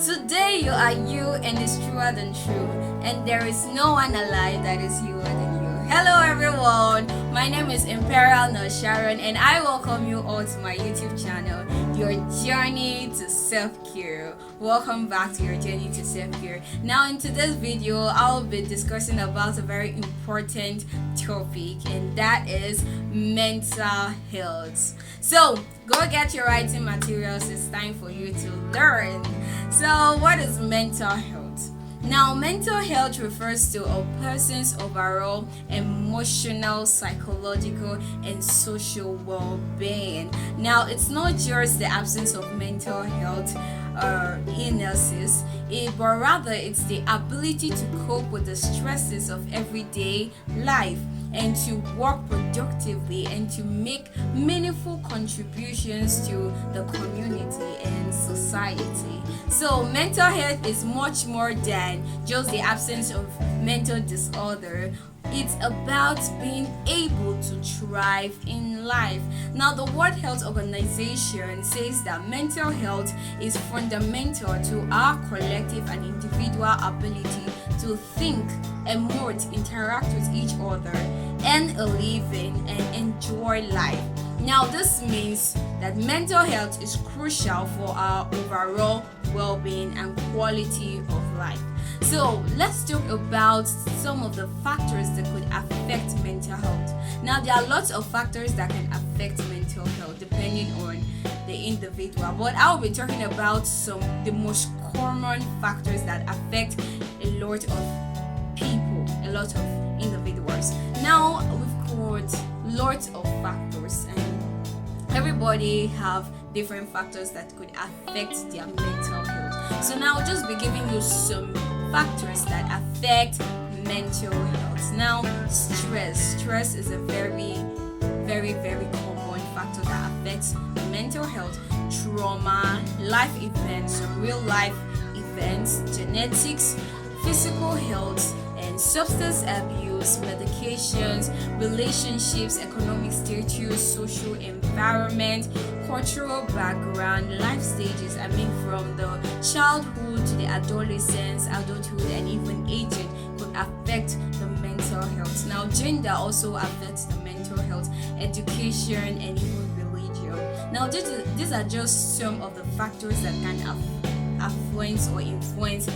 Today you are you and it's truer than true, and there is no one alive that is youer than you. Hello everyone, my name is Imperial, not Sharon, and I welcome you all to my YouTube channel, Your Journey to Self-Care. Welcome back to Your Journey to Self-Care. Now in today's video, I'll be discussing about a very important topic, and that is mental health. So go get your writing materials, it's time for you to learn. So what is mental health? Now, mental health refers to a person's overall emotional, psychological, and social well-being. Now, it's not just the absence of mental health or illnesses, but rather it's the ability to cope with the stresses of everyday life and to work productively and to make meaningful contributions to the community and society. So mental health is much more than just the absence of mental disorder. It's about being able to thrive in life. Now, the World Health Organization says that mental health is fundamental to our collective and individual ability to think, emote, interact with each other, earn a living, and enjoy life. Now, this means that mental health is crucial for our overall well-being and quality of life. So let's talk about some of the factors that could affect mental health. Now, there are lots of factors that can affect mental health depending on the individual, but I'll be talking about the most common factors that affect a lot of people, a lot of individuals. Now, we've got lots of factors, and everybody have different factors that could affect their mental health. So now I'll just be giving you some factors that affect mental health. Now, stress is a very common factor that affects mental health. Trauma, life events, real life events, genetics, physical health, and substance abuse, medications, relationships, economic status, social environment, cultural background, life stages, from the childhood to the adolescence, adulthood, and even aging could affect the mental health. Now, gender also affects the mental health, education, and even religion. Now, these are just some of the factors that can influence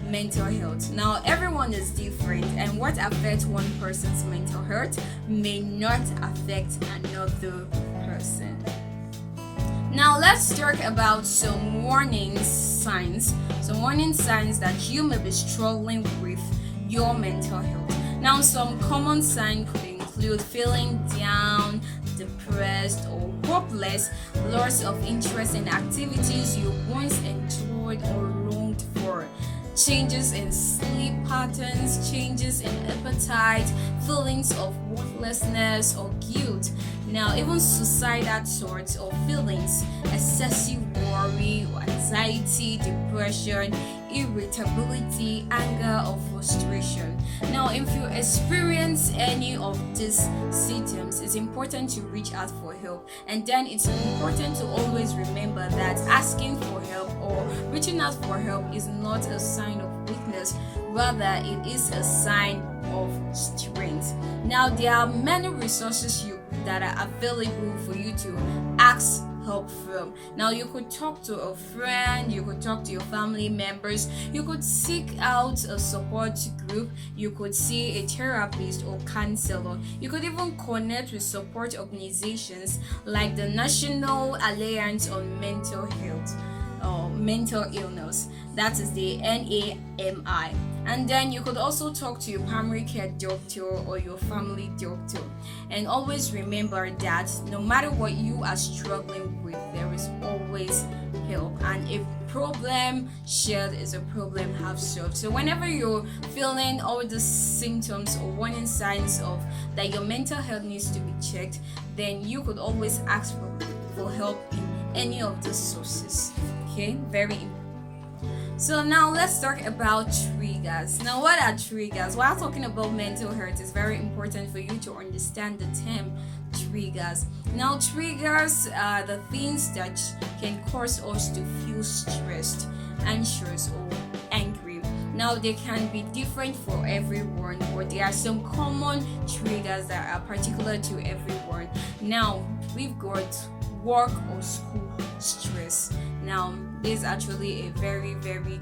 mental health. Now, everyone is different, and what affects one person's mental health may not affect another person. Now, let's talk about some warning signs that you may be struggling with your mental health. Now, some common signs could include feeling down, depressed, or hopeless, loss of interest in activities you once enjoyed or longed for, changes in sleep patterns, changes in appetite, feelings of worthlessness or guilt. Now, even suicidal thoughts or feelings, excessive worry or anxiety, depression, irritability, anger, or frustration. Now, if you experience any of these symptoms, it's important to reach out for help. And then it's important to always remember that asking for help or reaching out for help is not a sign of weakness, rather it is a sign of strength. Now, there are many resources that are available for you to ask help from. Now, you could talk to a friend, you could talk to your family members, you could seek out a support group, you could see a therapist or counselor, you could even connect with support organizations like the National Alliance on Mental Health or Mental Illness, that is the NAMI. And then you could also talk to your primary care doctor or your family doctor. And always remember that no matter what you are struggling with, there is always help. And a problem shared is a problem half solved. So whenever you're feeling all the symptoms or warning signs of that your mental health needs to be checked, then you could always ask for help in any of the sources. Okay, very important. So now let's talk about triggers. Now, what are triggers? While talking about mental health, it's very important for you to understand the term triggers. Now, triggers are the things that can cause us to feel stressed, anxious or angry. Now they can be different for everyone, but there are some common triggers that are particular to everyone. Now we've got work or school stress. Now this is actually a very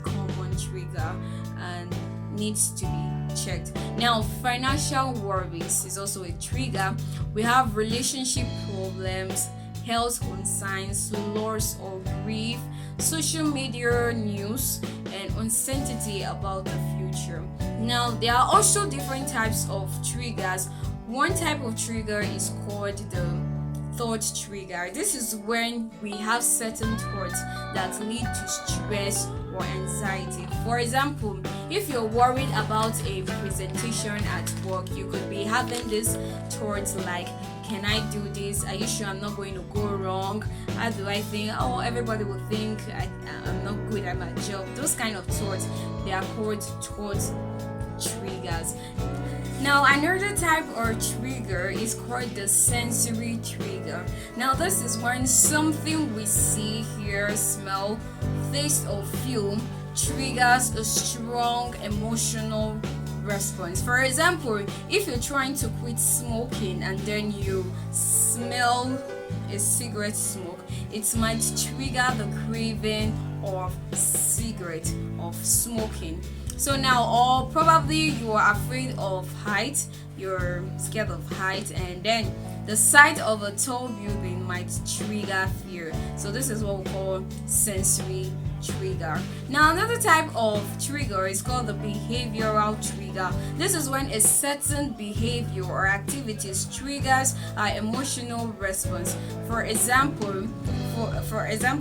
common trigger and needs to be checked. Now financial worries is also a trigger. We have relationship problems, health concerns, loss or grief, social media news, and uncertainty about the future. Now there are also different types of triggers. One type of trigger is called the thought trigger. This is when we have certain thoughts that lead to stress or anxiety. For example, if you're worried about a presentation at work, you could be having this thoughts like, can I do this? Are you sure I'm not going to go wrong? How do I think? Oh, everybody will think I'm not good at my job. Those kind of thoughts, they are called thought triggers. Now another type or trigger is called the sensory trigger. Now this is when something we see, hear, smell, taste or feel triggers a strong emotional response. For example, if you're trying to quit smoking and then you smell a cigarette smoke, it might trigger the craving of cigarette, of smoking. So now, or probably you are afraid of height, you're scared of height, and then the sight of a tall building might trigger fear. So this is what we call sensory trigger. Now another type of trigger is called the behavioral trigger. This is when a certain behavior or activities triggers our emotional response. For example,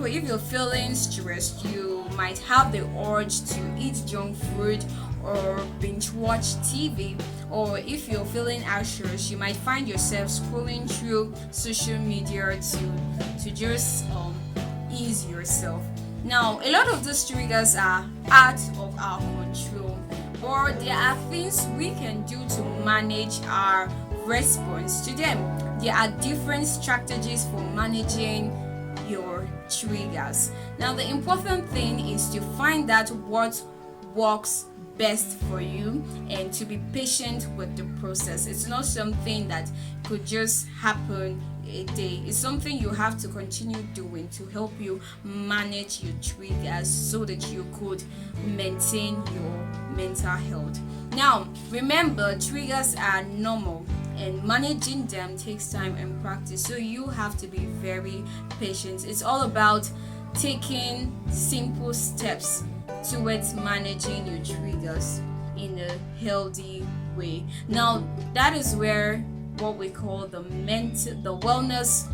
if you're feeling stressed, you might have the urge to eat junk food or binge watch TV. Or if you're feeling anxious, you might find yourself scrolling through social media to just ease yourself. Now, a lot of these triggers are out of our control, or there are things we can do to manage our response to them. There are different strategies for managing your triggers. Now, the important thing is to find out what works best for you and to be patient with the process. It's not something that could just happen a day. It's something you have to continue doing to help you manage your triggers so that you could maintain your mental health. Now, remember, triggers are normal and managing them takes time and practice, so you have to be very patient. It's all about taking simple steps towards managing your triggers in a healthy way. Now that is where what we call the mental wellness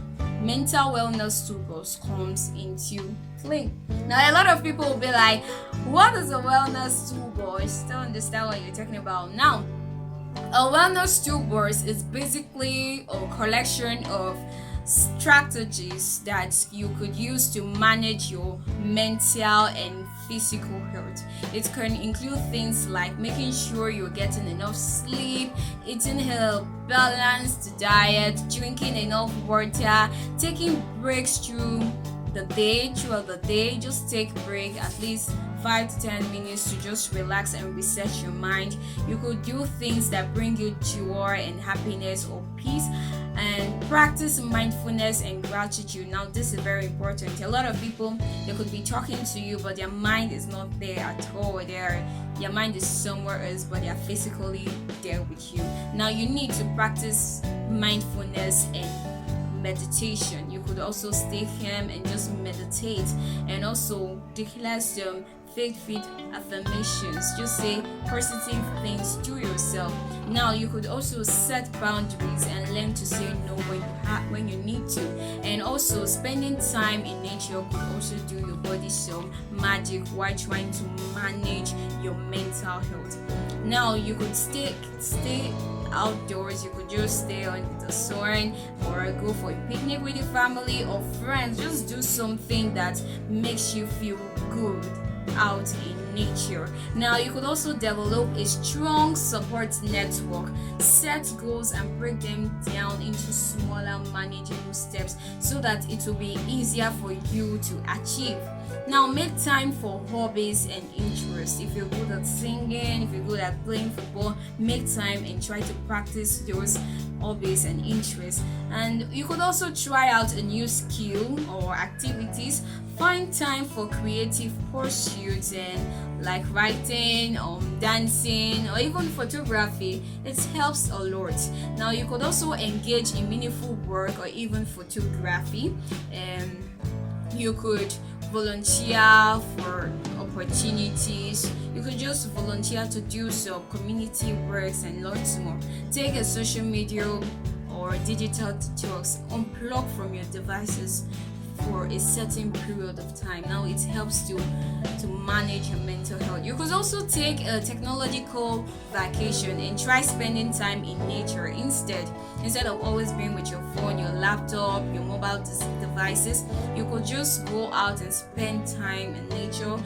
toolbox comes into play. Now a lot of people will be like, what is a wellness toolbox? Don't understand what you're talking about. Now a wellness toolbox is basically a collection of strategies that you could use to manage your mental and physical health. It can include things like making sure you're getting enough sleep, eating a balanced diet, drinking enough water, taking breaks throughout the day. Just take break at least 5 to 10 minutes to just relax and reset your mind. You could do things that bring you joy and happiness or peace, and practice mindfulness and gratitude. Now this is very important. A lot of people, they could be talking to you but their mind is not there at all. Their mind is somewhere else, but they are physically there with you. Now you need to practice mindfulness and meditation. You could also stay calm and just meditate, and also declare some faith-filled affirmations. Just say positive things to yourself. Now you could also set boundaries and learn to say no when you need to. And also spending time in nature could also do your body some magic while trying to manage your mental health. Now you could stay outdoors. You could just stay on the sun or go for a picnic with your family or friends. Just do something that makes you feel good out in nature. Now you could also develop a strong support network, set goals and break them down into smaller manageable steps so that it will be easier for you to achieve. Now make time for hobbies and interests. If you're good at singing, if you're good at playing football, make time and try to practice those hobbies and interests. And you could also try out a new skill or activities. Find time for creative pursuits and like writing, dancing, or even photography. It helps a lot. Now you could also engage in meaningful work or even photography. You could volunteer for opportunities. You could just volunteer to do some community works and lots more. Take a social media or digital detox. Unplug from your devices for a certain period of time. Now it helps to manage your mental health. You could also take a technological vacation and try spending time in nature instead of always being with your phone, your laptop, your mobile devices. You could just go out and spend time in nature.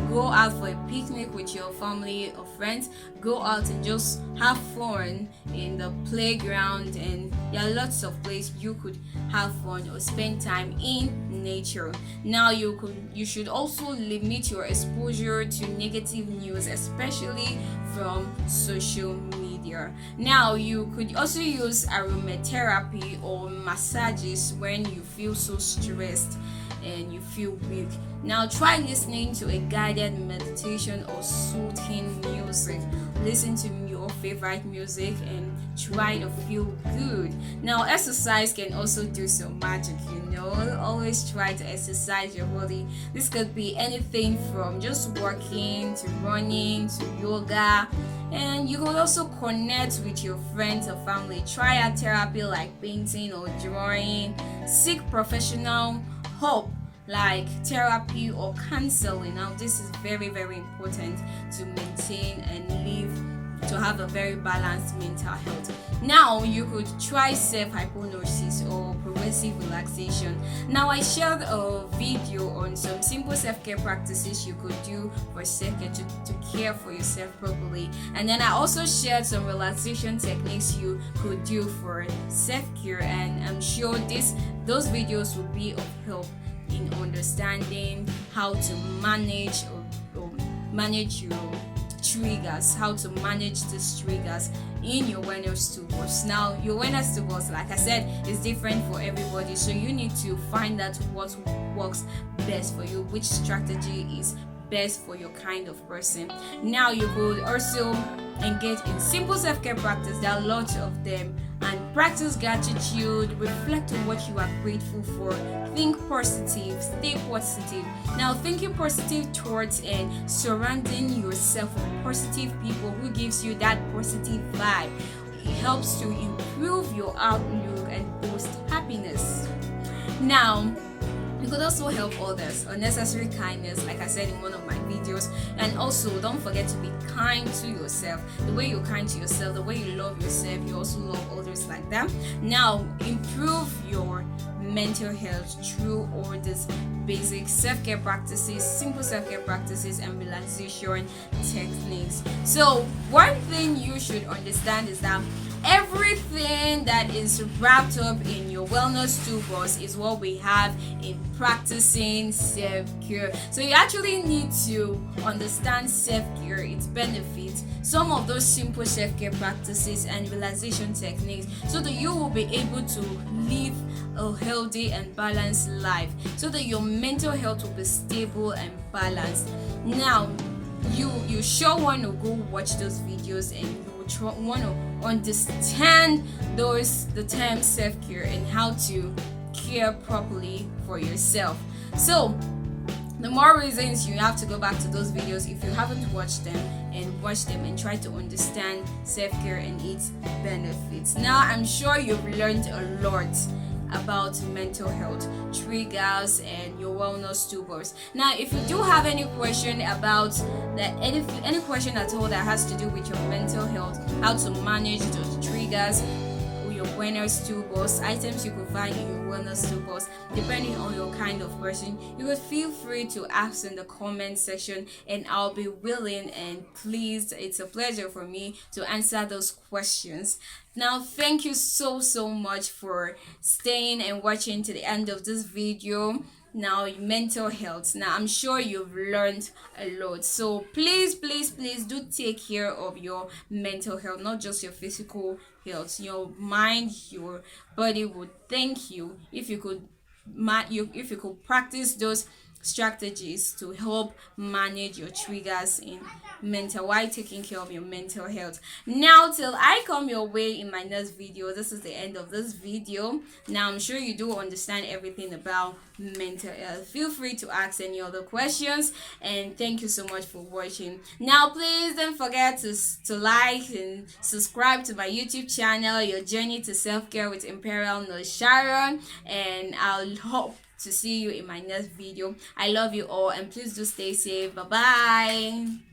Go out for a picnic with your family or friends. Go out and just have fun in the playground, and there are lots of places you could have fun or spend time in nature. Now you should also limit your exposure to negative news, especially from social media. Now you could also use aromatherapy or massages when you feel so stressed and you feel weak. Now try listening to a guided meditation or soothing music. Listen to your favorite music and try to feel good. Now exercise can also do some magic, always try to exercise your body. This could be anything from just walking to running to yoga. And you could also connect with your friends or family. Try a therapy like painting or drawing. Seek professional help like therapy or counseling. Now this is very, very important to maintain and to have a very balanced mental health. Now you could try self-hypnosis or progressive relaxation. Now I shared a video on some simple self-care practices you could do for self-care to care for yourself properly, and then I also shared some relaxation techniques you could do for self-care, and I'm sure those videos will be of help in understanding how to manage or manage your triggers, how to manage these triggers in your wellness toolbox. Now your wellness toolbox, like I said, is different for everybody, so you need to find out what works best for you, which strategy is best for your kind of person. Now you could also engage in simple self-care practice. There are lots of them, and practice gratitude. Reflect on what you are grateful for. Think positive, stay positive. Now thinking positive towards and surrounding yourself with positive people who gives you that positive vibe. It helps to improve your outlook and boost happiness. Now you could also help others. Unnecessary kindness, like I said in one of my videos. And also don't forget to be kind to yourself. The way you're kind to yourself, the way you love yourself, you also love others like that. Now improve your mental health through all these basic self-care practices, simple self-care practices, and relaxation techniques. So one thing you should understand is that everything that is wrapped up in your wellness toolbox is what we have in practicing self-care. So you actually need to understand self-care, its benefits, some of those simple self-care practices and relaxation techniques, so that you will be able to live a healthy and balanced life, so that your mental health will be stable and balanced. Now you sure want to go watch those videos, and you want to understand the term self-care and how to care properly for yourself. So the more reasons you have to go back to those videos if you haven't watched them, and watch them and try to understand self-care and its benefits. Now I'm sure you've learned a lot about mental health triggers and your wellness toolbox. Now if you do have any question about that, any question at all that has to do with your mental health, how to manage those triggers, your wellness toolbox, items you could find in your wellness toolbox, depending on your kind of person. You could feel free to ask in the comment section, and I'll be willing and pleased. It's a pleasure for me to answer those questions. Now, thank you so much for staying and watching to the end of this video. Now, mental health, now I'm sure you've learned a lot, so please do take care of your mental health, not just your physical health. Your mind, your body would thank you if you could if you could practice those strategies to help manage your triggers in mental, while taking care of your mental health. Now, till I come your way in my next video, this is the end of this video. Now, I'm sure you do understand everything about mental health. Feel free to ask any other questions, and thank you so much for watching. Now, please don't forget to like and subscribe to my YouTube channel, Your Journey to Self-Care with Imperial no Sharon, and I'll hope to see you in my next video. I love you all, and please do stay safe. Bye bye.